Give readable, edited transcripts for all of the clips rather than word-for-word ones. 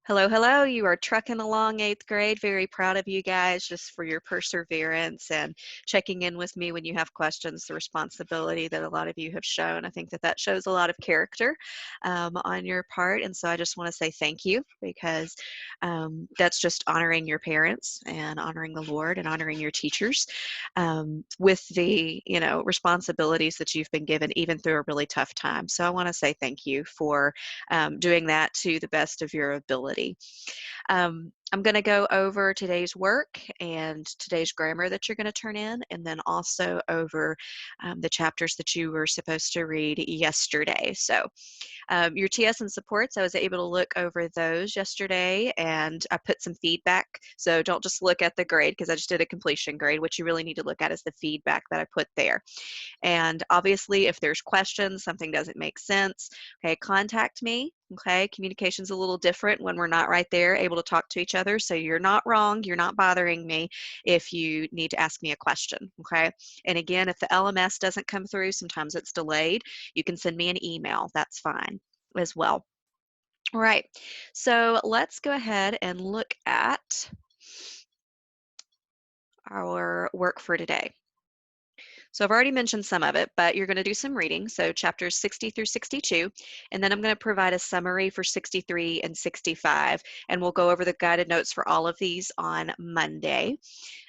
Hello, hello. You are trucking along 8th grade. Very proud of you guys just for your perseverance and checking in with me when you have questions, the responsibility that a lot of you have shown. I think that that shows a lot of character on your part. And so I just want to say thank you because that's just honoring your parents and honoring the Lord and honoring your teachers with the, responsibilities that you've been given even through a really tough time. So I want to say thank you for doing that to the best of your ability. I'm going to go over today's work and today's grammar that you're going to turn in, and then also over the chapters that you were supposed to read yesterday. So your TS and supports, I was able to look over those yesterday, and I put some feedback. So don't just look at the grade because I just did a completion grade. What you really need to look at is the feedback that I put there. And obviously, if there's questions, something doesn't make sense, okay, contact me. Okay, communication's a little different when we're not right there able to talk to each other. So you're not wrong. You're not bothering me if you need to ask me a question. Okay, and again, if the LMS doesn't come through, sometimes it's delayed. You can send me an email. That's fine as well. All right, so let's go ahead and look at our work for today. So I've already mentioned some of it, but you're going to do some reading. So chapters 60 through 62, and then I'm going to provide a summary for 63 and 65, and we'll go over the guided notes for all of these on Monday.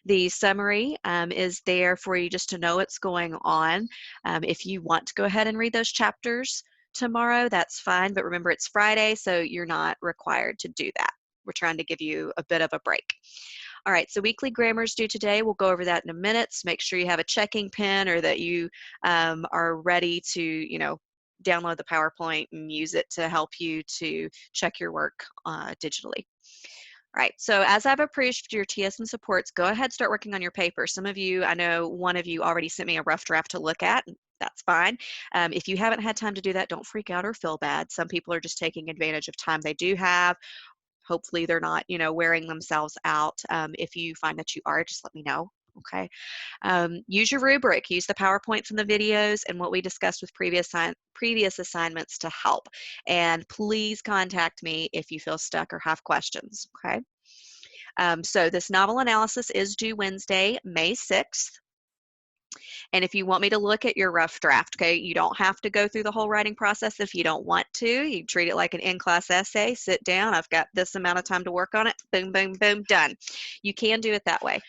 The summary is there for you just to know what's going on. If you want to go ahead and read those chapters tomorrow, that's fine, but remember it's Friday, so you're not required to do that. We're trying to give you a bit of a break. All right, so weekly grammar is due today. We'll go over that in a minute. So make sure you have a checking pen or that you are ready to, download the PowerPoint and use it to help you to check your work digitally. All right, so as I've approved your TS and supports, go ahead, start working on your paper. Some of you, I know one of you already sent me a rough draft to look at. That's fine. If you haven't had time to do that, don't freak out or feel bad. Some people are just taking advantage of time they do have. Hopefully they're not, wearing themselves out. If you find that you are, just let me know. Okay. Use your rubric, use the PowerPoints and the videos and what we discussed with previous assignments to help. And please contact me if you feel stuck or have questions. Okay. So this novel analysis is due Wednesday, May 6th. And if you want me to look at your rough draft, okay, you don't have to go through the whole writing process if you don't want to. You treat it like an in-class essay, sit down, I've got this amount of time to work on it, boom, boom, boom, done. You can do it that way.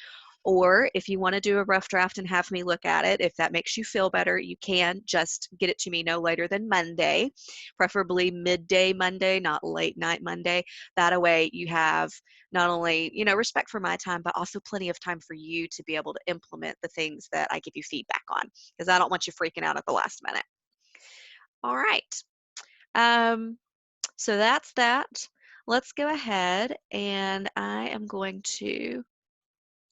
Or if you want to do a rough draft and have me look at it, if that makes you feel better, you can just get it to me no later than Monday, preferably midday Monday, not late night Monday. That way you have not only, respect for my time, but also plenty of time for you to be able to implement the things that I give you feedback on, because I don't want you freaking out at the last minute. All right. So that's that. Let's go ahead and I am going to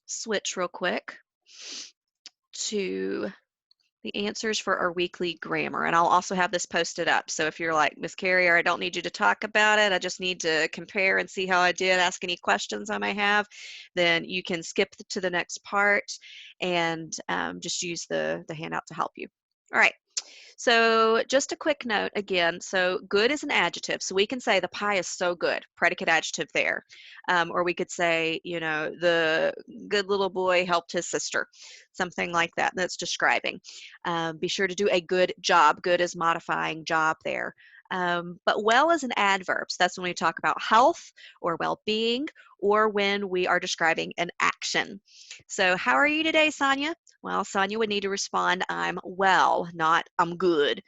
switch real quick to the answers for our weekly grammar. And I'll also have this posted up. So if you're like, Miss Carrier, I don't need you to talk about it, I just need to compare and see how I did, ask any questions I may have, then you can skip to the next part and just use the handout to help you. All right. So just a quick note again, so good is an adjective. So we can say the pie is so good, predicate adjective there. Or we could say, the good little boy helped his sister, something like that. That's describing. Be sure to do a good job. Good is modifying job there. But well is an adverb. So that's when we talk about health or well-being or when we are describing an action. So how are you today, Sonia? Well, Sonia would need to respond, I'm well, not I'm good.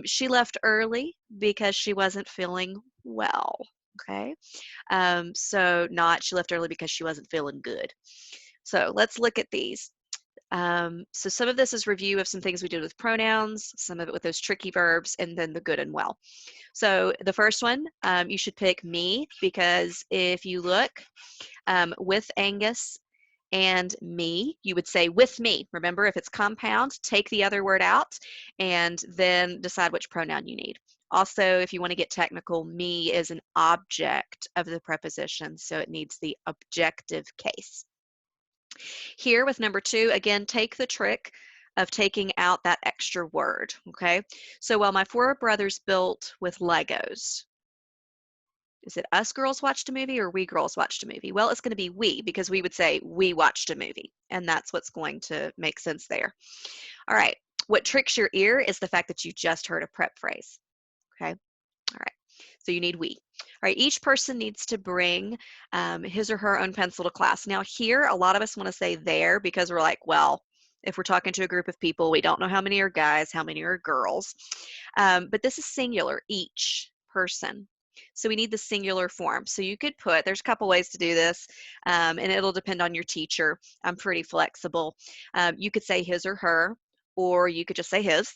She left early because she wasn't feeling well. Okay. So not she left early because she wasn't feeling good. So let's look at these. So some of this is review of some things we did with pronouns, some of it with those tricky verbs, and then the good and well. So the first one, you should pick me, because if you look with Angus and me, you would say with me. Remember, if it's compound, take the other word out and then decide which pronoun you need. Also, if you want to get technical, me is an object of the preposition, so it needs the objective case. Here with number 2, again, take the trick of taking out that extra word, okay? So while my 4 brothers built with Legos, Is it us girls watched a movie or we girls watched a movie? Well, it's going to be we because we would say we watched a movie, and that's what's going to make sense there. All right. What tricks your ear is the fact that you just heard a prep phrase. Okay. All right. So you need we. All right. Each person needs to bring his or her own pencil to class. Now, here, a lot of us want to say there because we're like, well, if we're talking to a group of people, we don't know how many are guys, how many are girls. But this is singular, each person. So we need the singular form. So you could put, there's a couple ways to do this, and it'll depend on your teacher. I'm pretty flexible. You could say his or her, or you could just say his,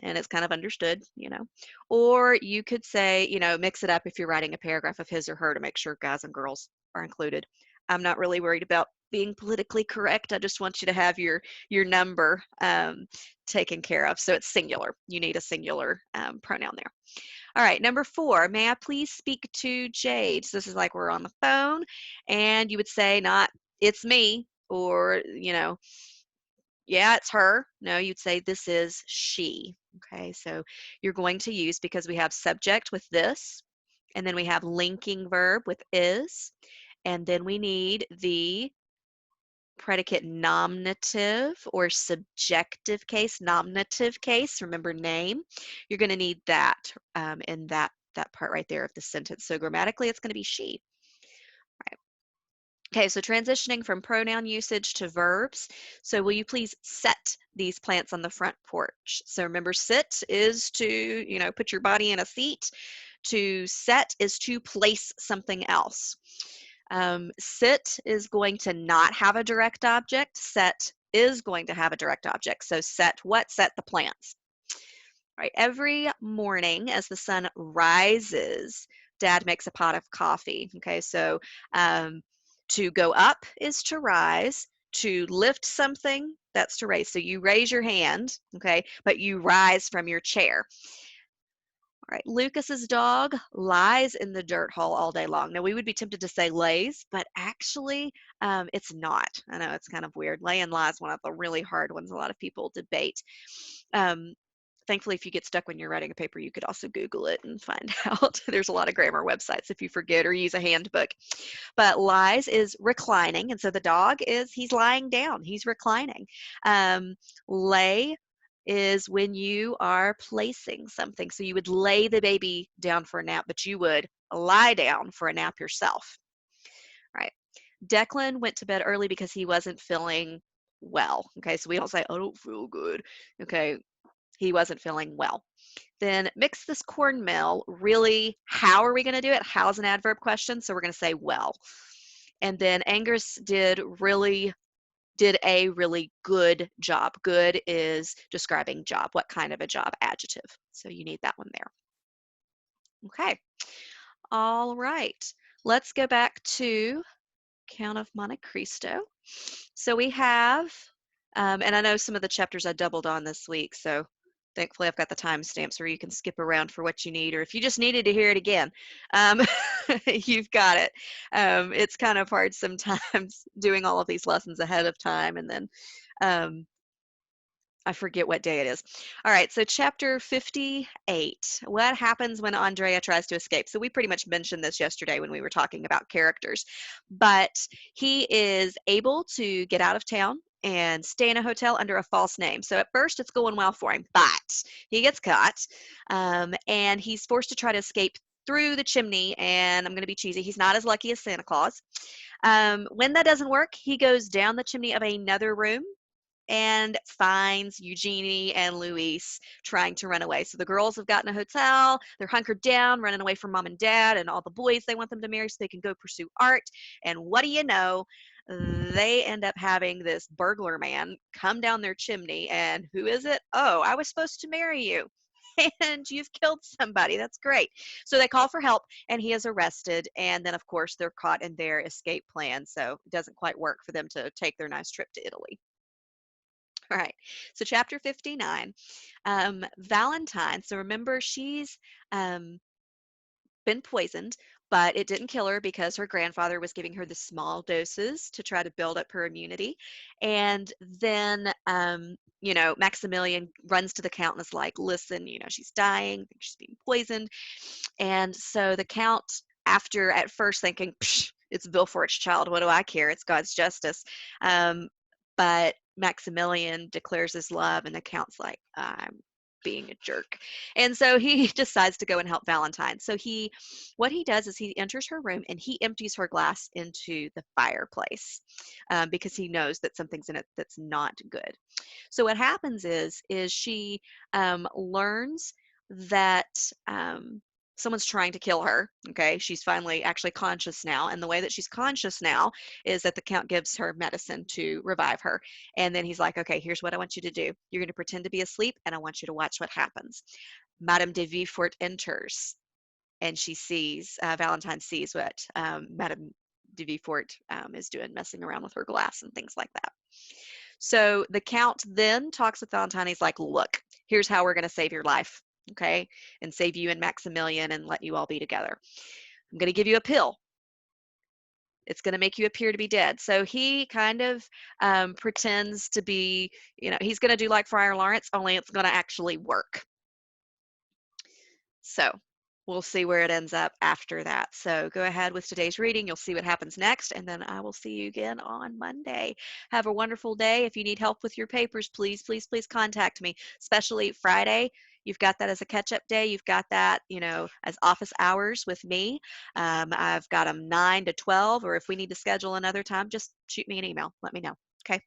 and it's kind of understood, you know. Or you could say, you know, mix it up if you're writing a paragraph of his or her to make sure guys and girls are included. I'm not really worried about being politically correct. I just want you to have your number taken care of. So it's singular. You need a singular pronoun there. All right, number 4, may I please speak to Jade? So this is like we're on the phone, and you would say not, it's me, or, you know, yeah, it's her. No, you'd say this is she. Okay, so you're going to use, because we have subject with this, and then we have linking verb with is, and then we need the predicate nominative or subjective case, nominative case, remember name. You're going to need that in that part right there of the sentence. So grammatically, it's going to be she. Right. Okay, so transitioning from pronoun usage to verbs. So will you please set these plants on the front porch? So remember, sit is to, you know, put your body in a seat. To set is to place something else. Sit is going to not have a direct object. Set is going to have a direct object. So set what? Set the plants. Right. Every morning as the sun rises, Dad makes a pot of coffee. Okay, so to go up is to rise. To lift something, that's to raise. So you raise your hand, okay, but you rise from your chair. All right, Lucas's dog lies in the dirt hole all day long. Now, we would be tempted to say lays, but actually, it's not. I know it's kind of weird. Lay and lie is one of the really hard ones a lot of people debate. Um, Thankfully, if you get stuck when you're writing a paper, you could also Google it and find out. There's a lot of grammar websites if you forget, or use a handbook. But lies is reclining, and so the dog he's lying down. He's reclining. Lay is when you are placing something. So you would lay the baby down for a nap, but you would lie down for a nap yourself. Right. Declan went to bed early because he wasn't feeling well. Okay, so we don't say, I don't feel good. Okay, he wasn't feeling well. Then mix this cornmeal really, how are we going to do it? How's an adverb question? So we're going to say well. And then Angus did a really good job. Good is describing job. What kind of a job? Adjective. So you need that one there. Okay. All right. Let's go back to Count of Monte Cristo. So we have, and I know some of the chapters I doubled on this week, so thankfully I've got the timestamps where you can skip around for what you need, or if you just needed to hear it again, um, you've got it. It's kind of hard sometimes doing all of these lessons ahead of time, and then um, I forget what day it is. All right, so chapter 58. What happens when Andrea tries to escape? So we pretty much mentioned this yesterday when we were talking about characters, but he is able to get out of town and stay in a hotel under a false name. So at first it's going well for him, but he gets caught and he's forced to try to escape through the chimney, and I'm going to be cheesy, he's not as lucky as Santa Claus. When that doesn't work, he goes down the chimney of another room and finds Eugenie and Luis trying to run away. So the girls have gotten a hotel, they're hunkered down, running away from mom and dad and all the boys they want them to marry so they can go pursue art. And what do you know? They end up having this burglar man come down their chimney. And who is it? Oh, I was supposed to marry you. And you've killed somebody. That's great. So they call for help and he is arrested. And then, of course, they're caught in their escape plan. So it doesn't quite work for them to take their nice trip to Italy. All right, so chapter 59, Valentine. So remember, she's been poisoned, but it didn't kill her because her grandfather was giving her the small doses to try to build up her immunity. And then, you know, Maximilian runs to the count and is like, listen, you know, she's dying, she's being poisoned. And so the count after at first thinking, psh, it's Villefort's child, what do I care? It's God's justice. But Maximilian declares his love, and the Count's like, I'm being a jerk. And so he decides to go and help Valentine. So what he does is he enters her room and he empties her glass into the fireplace, because he knows that something's in it that's not good. So what happens is she learns that someone's trying to kill her. Okay, she's finally actually conscious now, and the way that she's conscious now is that the Count gives her medicine to revive her, and then he's like, okay, here's what I want you to do. You're going to pretend to be asleep, and I want you to watch what happens. Madame de Villefort enters, and she sees, Valentine sees what Madame de Villefort is doing, messing around with her glass and things like that. So the Count then talks with Valentine. He's like, look, here's how we're going to save your life, okay, and save you and Maximilian and let you all be together. I'm going to give you a pill. It's going to make you appear to be dead. So he kind of pretends to be, he's going to do like Friar Lawrence, only it's going to actually work. So we'll see where it ends up after that. So go ahead with today's reading. You'll see what happens next, and then I will see you again on Monday. Have a wonderful day. If you need help with your papers, please, please, please contact me, especially Friday. You've got that as a catch-up day. You've got that, as office hours with me. I've got them 9 to 12, or if we need to schedule another time, just shoot me an email. Let me know. Okay.